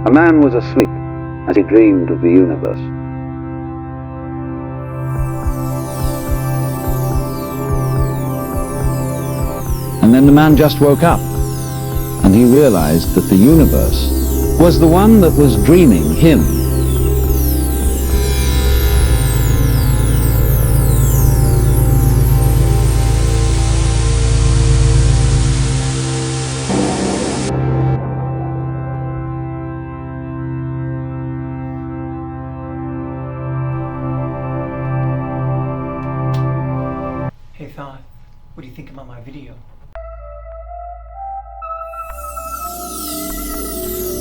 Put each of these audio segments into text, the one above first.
A man was asleep as he dreamed of the universe. And then the man just woke up, and he realized that the universe was the one that was dreaming him. Hey Thought, what do you think about my video?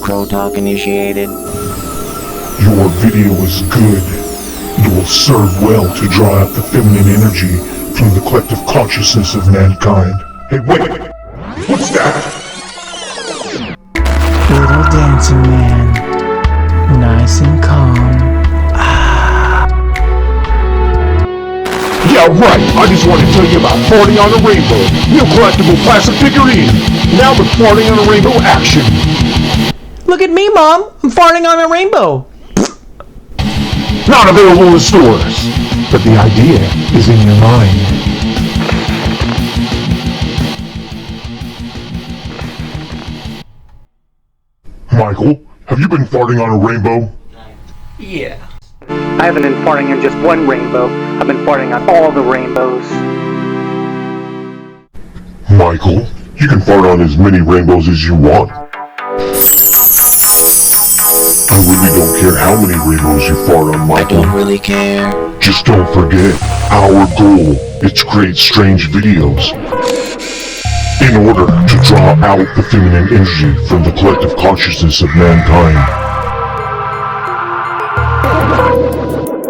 Crow Talk initiated. Your video is good. It will serve well to draw out the feminine energy from the collective consciousness of mankind. Hey, wait! What's that? Little dancing man, nice and calm. Yeah, right! I just want to tell you about Farting on a Rainbow, new collectible plastic figurine. Now with Farting on a Rainbow action. Look at me, Mom! I'm farting on a rainbow! Not available in stores, but the idea is in your mind. Michael, have you been farting on a rainbow? Yeah. I haven't been farting on just one rainbow. I've been farting on all the rainbows. Michael, you can fart on as many rainbows as you want. I really don't care how many rainbows you fart on, I Michael. don't really care. Just don't forget, our goal is to create strange videos. In order to draw out the feminine energy from the collective consciousness of mankind.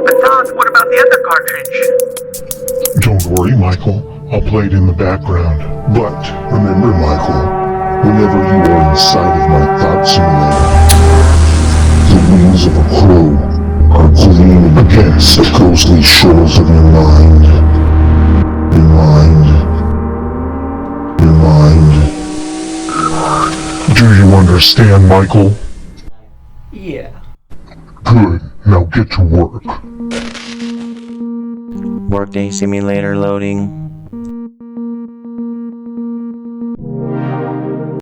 But Thought, what about the other cartridge? Don't worry, Michael. I'll play it in the background. But remember, Michael, whenever you are inside of my thought simulator, the wings of a crow are gleaming against the ghostly shores of your mind. Your mind. Your mind. Do you understand, Michael? Yeah. Good. Now get to work. Workday simulator loading.